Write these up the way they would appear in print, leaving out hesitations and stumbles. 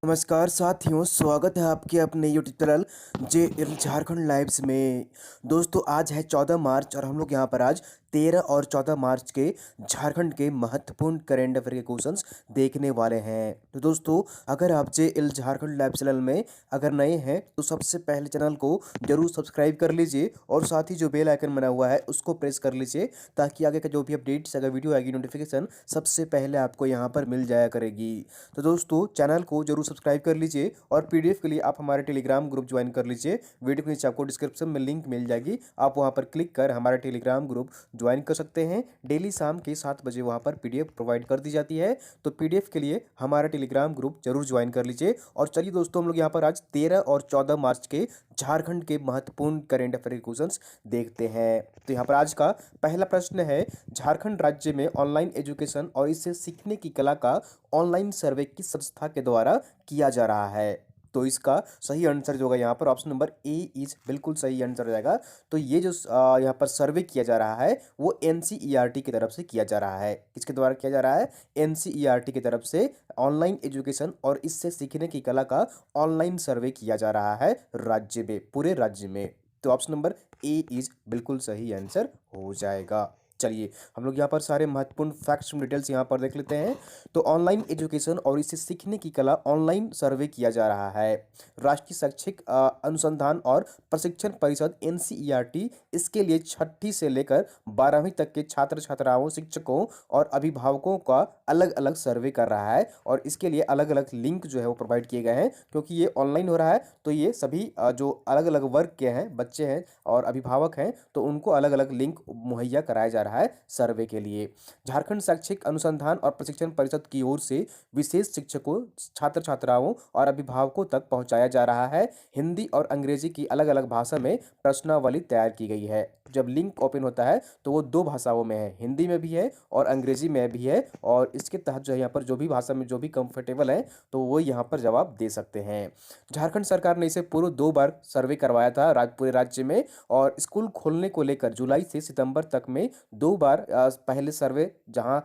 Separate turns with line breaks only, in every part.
नमस्कार साथियों, स्वागत है आपके अपने YouTube channel J L Jharkhand lives में। दोस्तों आज है 14 मार्च और हम लोग यहाँ पर आज 13 और 14 मार्च के झारखंड के महत्वपूर्ण करेंट अफेयर के क्वेश्चंस देखने वाले हैं। तो दोस्तों अगर आप J L Jharkhand live channel में अगर नए हैं तो सबसे पहले चैनल को जरूर सब्सक्राइब कर लीजिए और साथ ही जो बेल आइकन बना हुआ है उसको प्रेस कर लीजिए ताकि आगे का जो भी अपडेट्स अगर वीडियो आएगी नोटिफिकेशन सबसे पहले आपको यहाँ पर मिल जाया करेगी। तो दोस्तों चैनल को जरूर सब्सक्राइब कर लीजिए और पीडीएफ के लिए आप हमारे टेलीग्राम ग्रुप ज्वाइन कर लीजिए। वीडियो के नीचे आपको डिस्क्रिप्शन में लिंक मिल जाएगी, आप वहां पर क्लिक कर हमारा टेलीग्राम ग्रुप ज्वाइन कर सकते हैं। डेली शाम के 7 बजे वहां पर पीडीएफ प्रोवाइड कर दी जाती है, तो पीडीएफ के लिए हमारा टेलीग्राम ग्रुप जरूर ज्वाइन कर लीजिए। और चलिए दोस्तों हम लोग यहाँ पर आज 13 और 14 मार्च के झारखंड के महत्वपूर्ण करेंट अफेयर क्वेश्चंस देखते हैं। तो यहाँ पर आज का पहला प्रश्न है, झारखंड राज्य में ऑनलाइन एजुकेशन और इससे सीखने की कला का ऑनलाइन सर्वे किस संस्था के द्वारा किया जा रहा है? तो इसका सही आंसर जो होगा यहाँ पर ऑप्शन नंबर ए इज बिल्कुल सही आंसर हो जाएगा। तो ये जो यहाँ पर सर्वे किया जा रहा है वो एनसीईआरटी की तरफ से किया जा रहा है। किसके द्वारा किया जा रहा है? एनसीईआरटी की तरफ से ऑनलाइन एजुकेशन और इससे सीखने की कला का ऑनलाइन सर्वे किया जा रहा है राज्य में, पूरे राज्य में। तो ऑप्शन नंबर ए इज बिल्कुल सही आंसर हो जाएगा। चलिए हम लोग यहाँ पर सारे महत्वपूर्ण फैक्ट्स डिटेल्स यहाँ पर देख लेते हैं। तो ऑनलाइन एजुकेशन और इसे सीखने की कला ऑनलाइन सर्वे किया जा रहा है। राष्ट्रीय शैक्षिक अनुसंधान और प्रशिक्षण परिषद एनसीईआरटी इसके लिए 6ठी से लेकर 12वीं तक के छात्र छात्राओं, शिक्षकों और अभिभावकों का अलग अलग सर्वे कर रहा है और इसके लिए अलग अलग लिंक जो है वो प्रोवाइड किए गए हैं। क्योंकि ये ऑनलाइन हो रहा है तो ये सभी जो अलग अलग वर्ग के हैं, बच्चे हैं और अभिभावक हैं, तो उनको अलग अलग लिंक मुहैया कराया जा रहा है सर्वे के लिए। झारखंड शैक्षिक अनुसंधान और प्रशिक्षण परिषद की ओर से विशेष शिक्षकों, छात्र छात्राओं और अभिभावकों तक पहुंचाया जा रहा है। हिंदी और अंग्रेजी की अलग अलग भाषा में प्रश्नावली तैयार की गई है। जब लिंक ओपन होता है तो वो 2 भाषाओं में है, हिंदी में भी है और अंग्रेजी में भी है। और इसके तहत जो है यहाँ पर जो भी भाषा में जो भी कंफर्टेबल है तो वो यहाँ पर जवाब दे सकते हैं। झारखंड सरकार ने इसे पूर्व 2 बार सर्वे करवाया था पूरे राज्य में। और स्कूल खोलने को लेकर जुलाई से सितंबर तक में 2 बार पहले सर्वे जहां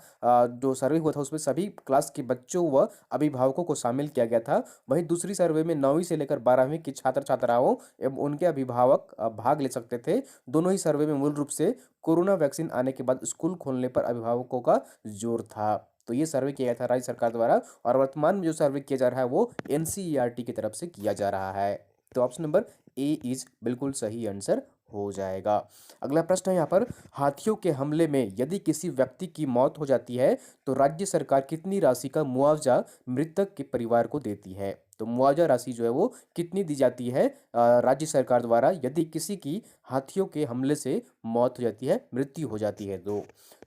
जो सर्वे हुआ था उसमें सभी क्लास के बच्चों व अभिभावकों को शामिल किया गया था। वहीं दूसरी सर्वे में 9वीं से लेकर 12वीं के छात्र छात्राओं एवं उनके अभिभावक भाग ले सकते थे। दोनों ही सर्वे में मूल रूप से कोरोना वैक्सीन आने के बाद स्कूल खोलने पर अभिभावकों का जोर था। तो ये सर्वे किया गया था राज्य सरकार द्वारा और वर्तमान में जो सर्वे किया जा रहा है वो एनसीईआरटी की तरफ से किया जा रहा है। तो ऑप्शन नंबर ए इज बिल्कुल सही आंसर हो जाएगा। अगला प्रश्न है यहाँ पर, हाथियों के हमले में यदि किसी व्यक्ति की मौत हो जाती है तो राज्य सरकार कितनी राशि का मुआवजा मृतक के परिवार को देती है? तो मुआवजा राशि जो है वो कितनी दी जाती है राज्य सरकार द्वारा यदि किसी की हाथियों के हमले से मौत हो जाती है, मृत्यु हो जाती है?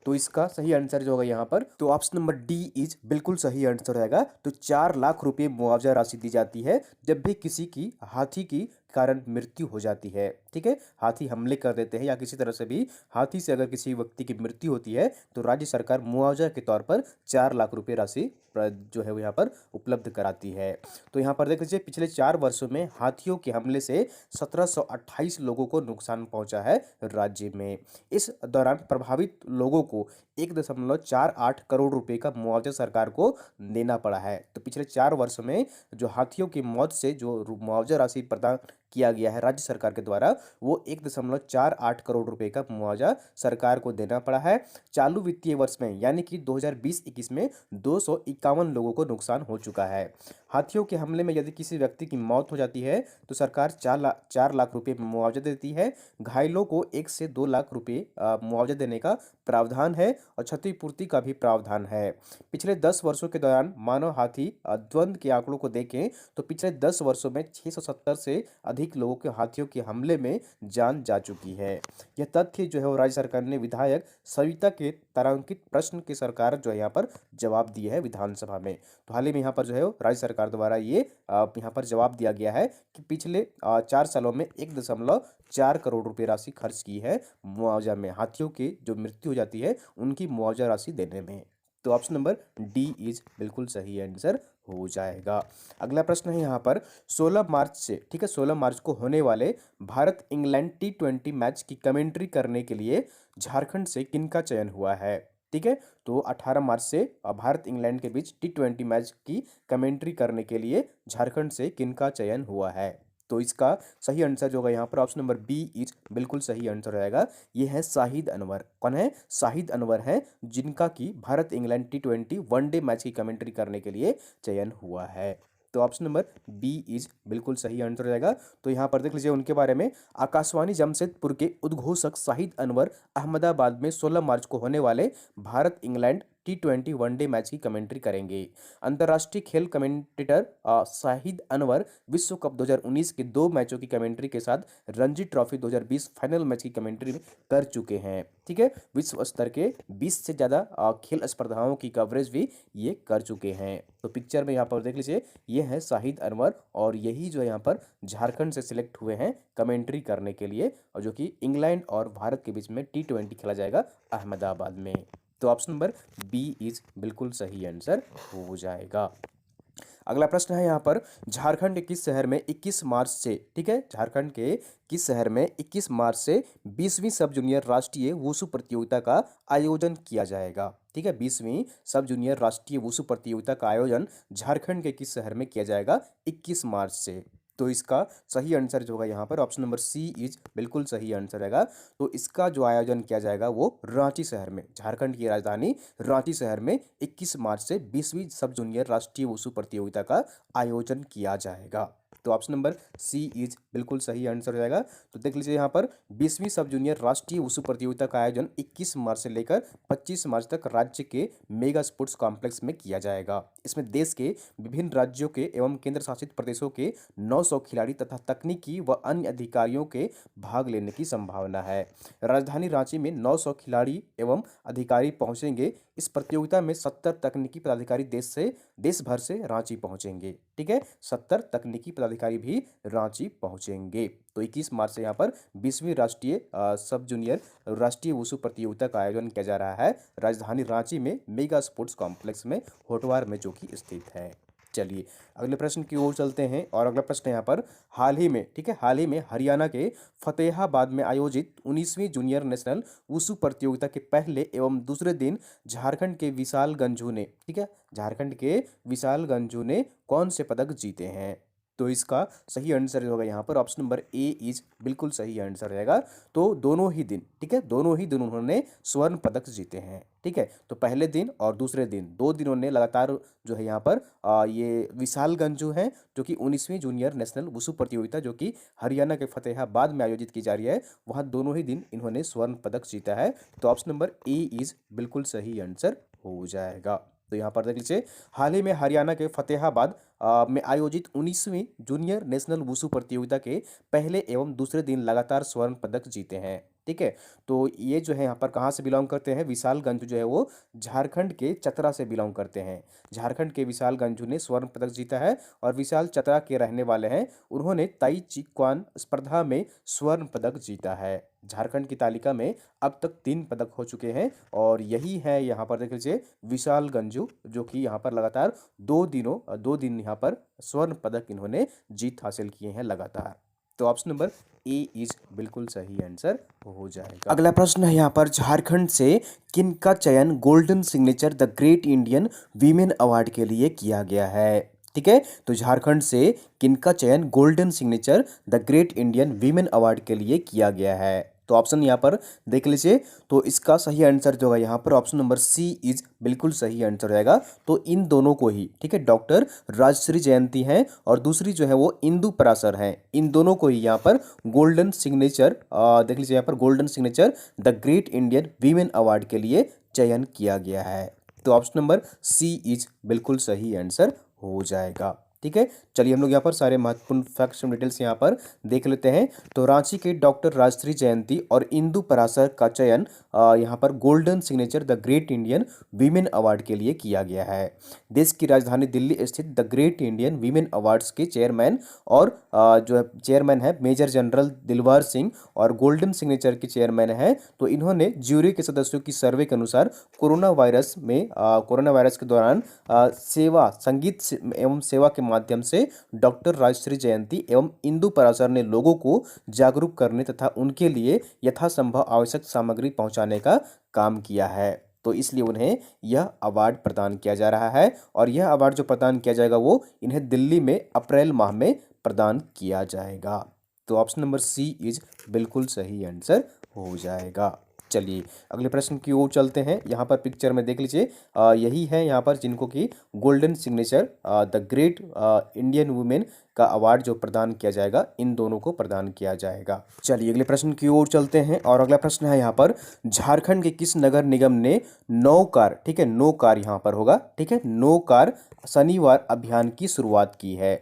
तो इसका सही आंसर जो होगा यहाँ पर तो ऑप्शन नंबर डी इज बिल्कुल सही आंसर रहेगा। तो 4 लाख रुपए मुआवजा राशि दी जाती है जब भी किसी की हाथी की कारण मृत्यु हो जाती है। ठीक है, हाथी हमले कर देते हैं या किसी तरह से भी हाथी से अगर किसी व्यक्ति की मृत्यु होती है तो राज्य सरकार मुआवजा के तौर पर 4 लाख रुपए राशि जो है वो यहाँ पर उपलब्ध कराती है। तो यहाँ पर देख लीजिए पिछले 4 वर्षों में हाथियों के हमले से 1728 लोगों को नुकसान पहुंचा है राज्य में। इस दौरान प्रभावित लोगों को 1.48 करोड़ रुपए का मुआवजा सरकार को देना पड़ा है। तो पिछले 4 वर्ष में जो हाथियों की मौत से जो मुआवजा राशि प्रदान किया गया है राज्य सरकार के द्वारा वो 1.48 करोड़ रुपए का मुआवजा सरकार को देना पड़ा है। चालू वित्तीय वर्ष में यानी कि 2020-21 में 251 लोगों को नुकसान हो चुका है। हाथियों के हमले में यदि किसी व्यक्ति की मौत हो जाती है तो सरकार 4 लाख रुपए मुआवजा देती है। घायलों को 1 से 2 लाख रुपए मुआवजा देने का प्रावधान है और क्षतिपूर्ति का भी प्रावधान है। पिछले 10 वर्षों के दौरान मानव हाथी द्वंद्व के आंकड़ों को देखें तो पिछले 10 वर्षों में 670 से अधिक लोगों के हाथियों के हमले में जान जा चुकी है। यह तथ्य जो है वो राज्य सरकार ने विधायक सविता के तारांकित प्रश्न के सरकार जो है यहाँ पर जवाब दिए है विधानसभा में। तो हाल ही में यहाँ पर जो है राज्य सरकार द्वारा ये यहाँ पर जवाब दिया गया है कि पिछले 4 सालों में 1.4 करोड़ रुपए राशि खर्च की है मुआवजा में, हाथियों की जो मृत्यु हो जाती है उनकी मुआवजा राशि देने में। तो ऑप्शन नंबर डी इज बिल्कुल सही आंसर हो जाएगा। अगला प्रश्न है यहाँ पर 16 मार्च से, ठीक है, 16 मार्च को होने वाले भारत इंग्लैंड T20 मैच की कमेंट्री करने के लिए झारखंड से किनका चयन हुआ है? ठीक है। तो 18 मार्च से भारत इंग्लैंड के बीच T20 मैच की कमेंट्री करने के लिए झारखंड से किनका चयन हुआ है? तो इसका सही आंसर जो होगा यहाँ पर ऑप्शन नंबर बी इज बिल्कुल सही आंसर रहेगा। ये है शाहिद अनवर। कौन है? शाहिद अनवर है, जिनका कि Bharat England T20 one day match की कमेंट्री करने के लिए चयन हुआ है। तो ऑप्शन नंबर बी इज बिल्कुल सही आंसर रहेगा। तो यहाँ पर देख लीजिए उनके बारे में। आकाशवाणी जमशेदपुर के उद्घोषक शाहिद अनवर अहमदाबाद में 16 मार्च को होने वाले Bharat England T20 one day match की कमेंट्री करेंगे। अंतर्राष्ट्रीय खेल कमेंटेटर शाहिद अनवर विश्व कप 2019 के 2 मैचों की कमेंट्री के साथ रणजी ट्रॉफी 2020 फाइनल मैच की कमेंट्री कर चुके हैं। ठीक है, विश्व स्तर के 20 से ज़्यादा खेल स्पर्धाओं की कवरेज भी ये कर चुके हैं। तो पिक्चर में यहाँ पर देख लीजिए, ये है शाहिद अनवर और यही जो यहाँ पर झारखंड से सिलेक्ट हुए हैं कमेंट्री करने के लिए, और जो कि इंग्लैंड और भारत के बीच में T20 खेला जाएगा अहमदाबाद में। तो ऑप्शन नंबर बी इज बिल्कुल सही आंसर हो जाएगा। अगला प्रश्न है यहाँ पर, झारखंड के किस शहर में 21 मार्च से, ठीक है, झारखंड के किस शहर में 21 मार्च से 20वीं सब जूनियर राष्ट्रीय वुशु प्रतियोगिता का आयोजन किया जाएगा? ठीक है, 20वीं सब जूनियर राष्ट्रीय वुशु प्रतियोगिता का आयोजन झारखंड के किस शहर में किया जाएगा 21 मार्च से? तो इसका सही आंसर जो होगा यहाँ पर ऑप्शन नंबर सी इज बिल्कुल सही आंसर रहेगा। तो इसका जो आयोजन किया जाएगा वो रांची शहर में, झारखंड की राजधानी रांची शहर में 21 मार्च से 20वीं सब जूनियर राष्ट्रीय वुशु प्रतियोगिता का आयोजन किया जाएगा। तो ऑप्शन नंबर सी इज बिल्कुल सही आंसर हो जाएगा। तो देख लीजिए यहाँ पर 20वीं सब जूनियर राष्ट्रीय वुशु प्रतियोगिता का आयोजन 21 मार्च से लेकर 25 मार्च तक राज्य के मेगा स्पोर्ट्स कॉम्प्लेक्स में किया जाएगा। इसमें देश के विभिन्न राज्यों के एवं केंद्र शासित प्रदेशों के 900 खिलाड़ी तथा तकनीकी व अन्य अधिकारियों के भाग लेने की संभावना है। राजधानी रांची में 900 खिलाड़ी एवं अधिकारी पहुंचेंगे। इस प्रतियोगिता में 70 तकनीकी पदाधिकारी देश भर से रांची पहुंचेंगे। ठीक है, 70 तकनीकी पदाधिकारी भी रांची पहुंचेंगे। तो 21 मार्च से यहाँ पर 20वीं राष्ट्रीय सब जूनियर राष्ट्रीय वुशु प्रतियोगिता का आयोजन किया जा रहा है राजधानी रांची में मेगा स्पोर्ट्स कॉम्प्लेक्स में होटवार में, जो कि स्थित है। चलिए अगले प्रश्न की ओर चलते हैं। और अगला प्रश्न यहाँ पर, हाल ही में, ठीक है, हाल ही में हरियाणा के फतेहाबाद में आयोजित 19वीं जूनियर नेशनल वुशु प्रतियोगिता के पहले एवं दूसरे दिन झारखंड के विशाल गंझू ने, ठीक है, झारखंड के विशाल गंझू ने कौन से पदक जीते हैं? तो इसका सही आंसर होगा यहाँ पर ऑप्शन नंबर ए इज बिल्कुल सही आंसर रहेगा। तो दोनों ही दिन, ठीक है, दोनों ही दिन उन्होंने स्वर्ण पदक जीते हैं। ठीक है, तो पहले दिन और दूसरे दिन, 2 दिन उन्होंने लगातार जो है यहाँ पर ये विशाल गंजू है, जो कि 19वीं जूनियर नेशनल वुशु प्रतियोगिता जो कि हरियाणा के फतेहाबाद में आयोजित की जा रही है, वहाँ दोनों ही दिन इन्होंने स्वर्ण पदक जीता है। तो ऑप्शन नंबर ए इज बिल्कुल सही आंसर हो जाएगा। तो यहाँ पर देख लीजिए, हाल ही में हरियाणा के फतेहाबाद में आयोजित 19वीं जूनियर नेशनल वुशु प्रतियोगिता के पहले एवं दूसरे दिन लगातार स्वर्ण पदक जीते हैं। ठीक है, तो ये जो है यहाँ पर कहाँ से बिलोंग करते हैं? विशाल गंजू जो है वो झारखंड के चतरा से बिलोंग करते हैं। झारखंड के विशाल गंजू ने स्वर्ण पदक जीता है और विशाल चतरा के रहने वाले हैं। उन्होंने ताई ची क्वान स्पर्धा में स्वर्ण पदक जीता है। झारखंड की तालिका में अब तक 3 पदक हो चुके हैं और यही है यहाँ पर देख लीजिए विशाल गंजू, जो कि यहाँ पर लगातार 2 दिन यहाँ पर स्वर्ण पदक इन्होंने जीत हासिल किए हैं लगातार। तो ऑप्शन नंबर ए इज बिल्कुल सही आंसर हो जाएगा। अगला प्रश्न है यहाँ पर, झारखंड से किनका चयन golden signature the great Indian women award के लिए किया गया है? ठीक है, तो झारखंड से किनका चयन golden signature the great Indian women award के लिए किया गया है? तो ऑप्शन यहाँ पर देख लीजिए। तो इसका सही आंसर जो है यहाँ पर ऑप्शन नंबर सी इज बिल्कुल सही आंसर रहेगा। तो इन दोनों को ही, ठीक है, डॉक्टर राजश्री जयंती हैं और दूसरी जो है वो इंदु पराशर हैं, इन दोनों को ही यहाँ पर गोल्डन सिग्नेचर देख लीजिए यहाँ पर golden signature the great Indian women award के लिए चयन किया गया है। तो ऑप्शन नंबर सी इज बिल्कुल सही आंसर हो जाएगा। ठीक है, चलिए हम लोग यहाँ पर सारे महत्वपूर्ण फैक्ट्स एंड डिटेल्स यहाँ पर देख लेते हैं। तो रांची के डॉक्टर राजश्री जयंती और इंदु पराशर का चयन यहाँ पर golden signature the great Indian women award के लिए किया गया है। देश की राजधानी दिल्ली स्थित the great Indian women awards के चेयरमैन और जो चेयरमैन है मेजर जनरल दिलवार सिंह और गोल्डन सिग्नेचर के चेयरमैन है। तो इन्होंने ज्यूरी के सदस्यों की सर्वे के अनुसार कोरोना वायरस के दौरान सेवा, संगीत एवं सेवा के माध्यम से डॉक्टर राजश्री जयंती एवं इंदु पराशर ने लोगों को जागरूक करने तथा उनके लिए यथासंभव आवश्यक सामग्री पहुंचाने का काम किया है। तो इसलिए उन्हें यह अवार्ड प्रदान किया जा रहा है और यह अवार्ड जो प्रदान किया जाएगा वो इन्हें दिल्ली में अप्रैल माह में प्रदान किया जाएगा। तो ऑप्शन नंबर सी इज बिल्कुल सही आंसर हो जाएगा। चलिए अगले प्रश्न की ओर चलते हैं। यहाँ पर पिक्चर में देख लीजिए, यही है यहाँ पर जिनको कि golden signature the great Indian women का अवार्ड जो प्रदान किया जाएगा, इन दोनों को प्रदान किया जाएगा। चलिए अगले प्रश्न की ओर चलते हैं और अगला प्रश्न है यहाँ पर, झारखंड के किस नगर निगम ने नो कार, ठीक है, नो कार यहाँ पर होगा, ठीक है, नो कार शनिवार अभियान की शुरुआत की है।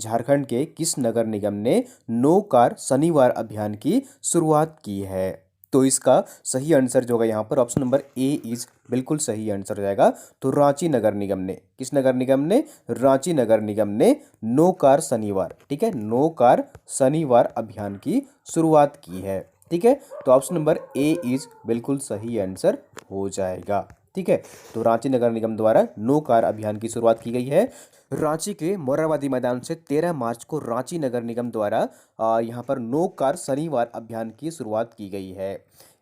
झारखंड के किस नगर निगम ने नो कार शनिवार अभियान की शुरुआत की है? तो इसका सही आंसर जो होगा यहाँ पर ऑप्शन नंबर ए इज बिल्कुल सही आंसर हो जाएगा। तो रांची नगर निगम ने, किस नगर निगम ने? रांची नगर निगम ने नो कार शनिवार, ठीक है, नो कार शनिवार अभियान की शुरुआत की है। ठीक है, तो ऑप्शन नंबर ए इज बिल्कुल सही आंसर हो जाएगा। ठीक है, तो रांची नगर निगम द्वारा नो कार अभियान की शुरुआत की गई है। रांची के मोरहाबादी मैदान से 13 मार्च को रांची नगर निगम द्वारा यहाँ पर नो कार शनिवार अभियान की शुरुआत की गई है।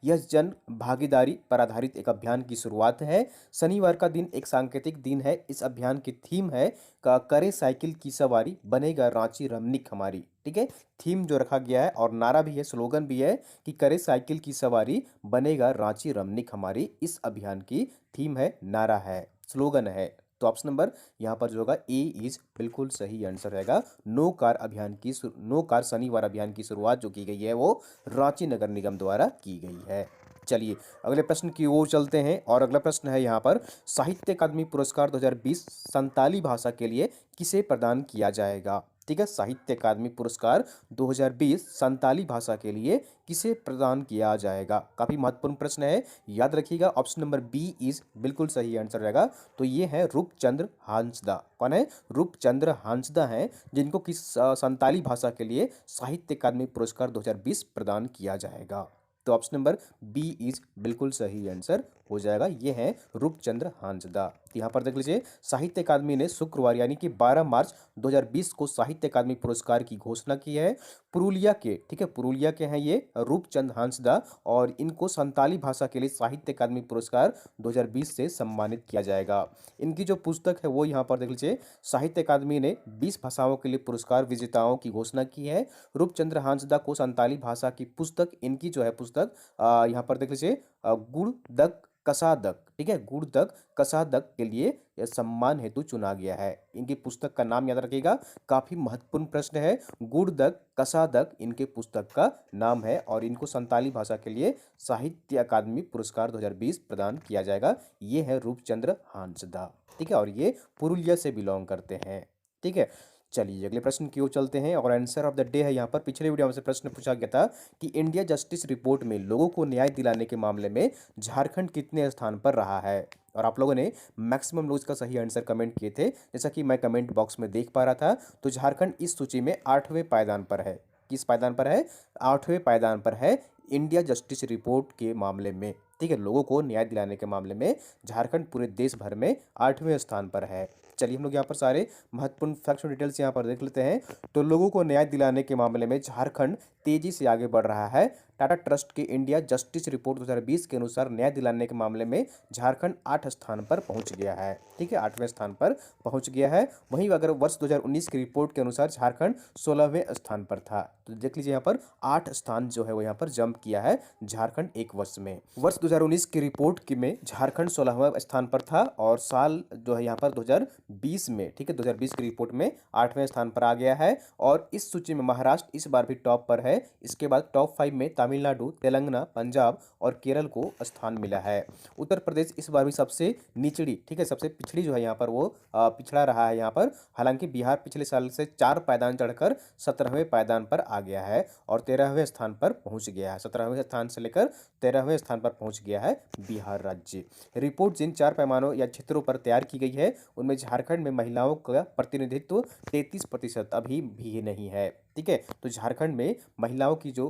यह जन भागीदारी पर आधारित एक अभियान की शुरुआत है। शनिवार का दिन एक सांकेतिक दिन है। इस अभियान की थीम है का करे साइकिल की सवारी बनेगा रांची रमणीक हमारी। ठीक है, थीम जो रखा गया है और नारा भी है, स्लोगन भी है कि करे साइकिल की सवारी बनेगा रांची रमणीक हमारी। इस अभियान की थीम है, नारा है, स्लोगन है। तो ऑप्शन नंबर यहाँ पर जो होगा ए इज बिल्कुल सही आंसर रहेगा। नो कार शनिवार अभियान की शुरुआत जो की गई है वो रांची नगर निगम द्वारा की गई है। चलिए अगले प्रश्न की ओर चलते हैं और अगला प्रश्न है यहाँ पर, साहित्य अकादमी पुरस्कार 2020 संताली भाषा के लिए किसे प्रदान किया जाएगा? ठीक है, साहित्य अकादमी पुरस्कार 2020 संताली भाषा के लिए किसे प्रदान किया जाएगा? काफी महत्वपूर्ण प्रश्न है, याद रखिएगा। ऑप्शन नंबर बी इज बिल्कुल सही आंसर रहेगा। तो ये है रूपचंद्र हांसदा। कौन है? रूपचंद्र हांसदा हैं, जिनको किस संताली भाषा के लिए साहित्य अकादमी पुरस्कार 2020 प्रदान किया जाएगा। तो ऑप्शन नंबर बी इज बिल्कुल सही आंसर हो जाएगा। ये है रूपचंद्र हांसदा। यहाँ पर देख लीजिए, साहित्य अकादमी ने शुक्रवार यानी कि 12 मार्च 2020 को साहित्य अकादमी पुरस्कार की घोषणा की है। पुरुलिया के, ठीक है, पुरुलिया के हैं ये रूपचंद हांसदा और इनको संताली भाषा के लिए साहित्य अकादमी पुरस्कार 2020 से सम्मानित किया जाएगा। इनकी जो पुस्तक है वो यहाँ पर देख लीजिए, साहित्य अकादमी ने 20 भाषाओं के लिए पुरस्कार विजेताओं की घोषणा की है। रूपचंद्र हांसदा को संताली भाषा की पुस्तक, इनकी जो है पुस्तक यहाँ पर देख लीजिए, गुणदक कसादक, ठीक है, गुणदक कसादक के लिए यह सम्मान हेतु चुना गया है। इनकी पुस्तक का नाम याद रखिएगा, काफी महत्वपूर्ण प्रश्न है। गुणदक कसादक इनके पुस्तक का नाम है और इनको संताली भाषा के लिए साहित्य अकादमी पुरस्कार 2020 प्रदान किया जाएगा। ये है रूपचंद्र हांसदा। ठीक है, और ये पुरुलिया से बिलोंग करते हैं। ठीक है, चलिए अगले प्रश्न की ओर चलते हैं और आंसर ऑफ द डे है यहाँ पर। पिछले वीडियो में से प्रश्न पूछा गया था कि इंडिया जस्टिस रिपोर्ट में लोगों को न्याय दिलाने के मामले में झारखंड कितने स्थान पर रहा है? और आप लोगों ने मैक्सिमम लोग इसका सही आंसर कमेंट किए थे, जैसा कि मैं कमेंट बॉक्स में देख पा रहा था। तो झारखंड इस सूची में 8वें पायदान पर है। किस पायदान पर है? 8वें पायदान पर है इंडिया जस्टिस रिपोर्ट के मामले में। ठीक है, लोगों को न्याय दिलाने के मामले में झारखंड पूरे देश भर में 8वें स्थान पर है। चलिए हम लोग यहाँ पर सारे महत्वपूर्ण फैक्ट्स और डिटेल्स यहाँ पर देख लेते हैं। तो लोगों को न्याय दिलाने के मामले में झारखंड तेजी से आगे बढ़ रहा है। टाटा ट्रस्ट की इंडिया जस्टिस रिपोर्ट 2020 के अनुसार न्याय दिलाने के मामले में झारखंड 8 स्थान पर पहुंच गया है। ठीक है, 8वें स्थान पर पहुंच गया है। वहीं अगर वर्ष 2019 की रिपोर्ट के अनुसार झारखंड 16वें स्थान पर था। तो देख लीजिए यहाँ पर 8 स्थान जो है वो यहाँ पर जंप किया है झारखंड एक वर्ष में। वर्ष 2019 की रिपोर्ट में झारखंड 16वें स्थान पर था और साल जो है यहाँ पर 2020 में, ठीक है, 2020 की रिपोर्ट में 8वें स्थान पर आ गया है। और इस सूची में महाराष्ट्र इस बार भी टॉप पर है। इसके बाद टॉप 5 में तमिलनाडु, तेलंगाना, पंजाब और केरल को स्थान मिला है। उत्तर प्रदेश इस बार भी सबसे निचली, ठीक है, सबसे पिछड़ी जो है यहाँ पर वो पिछड़ा रहा है यहाँ पर। हालांकि बिहार पिछले साल से 4 पायदान चढ़कर 17वें पायदान पर आ गया है और 13वें स्थान पर पहुंच गया है। 17वें स्थान से लेकर 13वें स्थान पर पहुंच गया है बिहार राज्य। रिपोर्ट जिन 4 पैमानों या क्षेत्रों पर तैयार की गई है उनमें झारखंड में महिलाओं का प्रतिनिधित्व 33% अभी भी नहीं है। ठीक है, तो झारखंड में महिलाओं की जो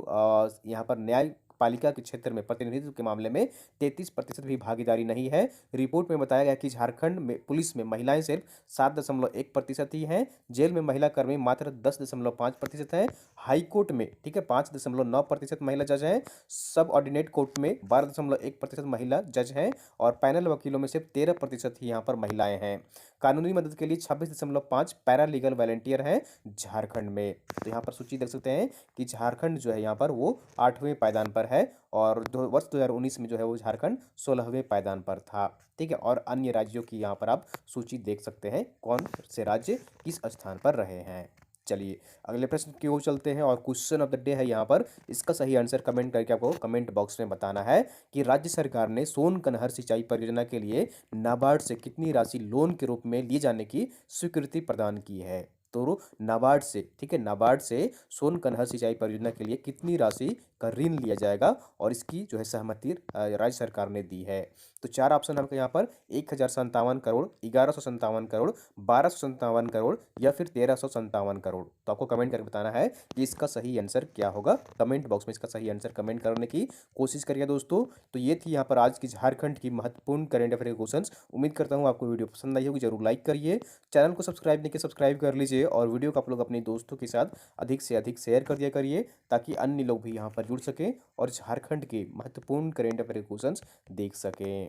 यहाँ पर न्याय पालिका के क्षेत्र में प्रतिनिधित्व के मामले में 33% भी भागीदारी नहीं है। रिपोर्ट में बताया गया कि झारखंड में पुलिस में महिलाएं सिर्फ 7.1% ही हैं, जेल में महिला कर्मी मात्र 10.5% है, हाई कोर्ट में, ठीक है, 5.9% महिला जज हैं, सब ऑर्डिनेट कोर्ट में 12.1% महिला जज हैं और पैनल वकीलों में सिर्फ 13% ही यहाँ पर महिलाएं हैं। कानूनी मदद के लिए 26.5 पैरा लीगल वॉलंटियर हैं झारखंड में। तो यहाँ पर सूची देख सकते हैं कि झारखंड जो है यहाँ पर वो 8वें पायदान पर है और वर्ष 2019 में जो है वो झारखंड 16वें पायदान पर था। ठीक है, और अन्य राज्यों की यहाँ पर आप सूची देख सकते हैं कौन से राज्य किस स्थान पर रहे हैं। चलिए अगले प्रश्न की ओर चलते हैं और क्वेश्चन ऑफ द डे है यहाँ पर। इसका सही आंसर कमेंट करके आपको कमेंट बॉक्स में बताना है कि राज्य सरकार ने सोन कनहर सिंचाई परियोजना के लिए नाबार्ड से कितनी राशि लोन के रूप में लिए जाने की स्वीकृति प्रदान की है। तो नाबार्ड से, ठीक है, नाबार्ड से सोन कनहर सिंचाई परियोजना के लिए कितनी राशि का ऋण लिया जाएगा और इसकी जो है सहमति राज्य सरकार ने दी है। तो चार ऑप्शन आपके यहाँ पर 1057 करोड़, 1157 करोड़, 1257 करोड़ या फिर 1357 करोड़। तो आपको कमेंट करके बताना है कि इसका सही आंसर क्या होगा। कमेंट बॉक्स में इसका सही आंसर कमेंट करने की कोशिश करिए दोस्तों। तो ये थी यहाँ पर आज की झारखंड की महत्वपूर्ण करेंट अफेयर के क्वेश्चंस। उम्मीद करता हूँ आपको वीडियो पसंद आई होगी। जरूर लाइक करिए, चैनल को सब्सक्राइब नहीं किया सब्सक्राइब कर लीजिए और वीडियो को आप लोग अपने दोस्तों के साथ अधिक से अधिक शेयर कर दिया करिए ताकि अन्य लोग भी यहाँ पर जुड़ सकें और झारखंड के महत्वपूर्ण करेंट अफेयर क्वेश्चंस देख सकें।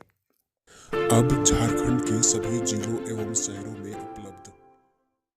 अब झारखंड के सभी जिलों एवं शहरों में उपलब्ध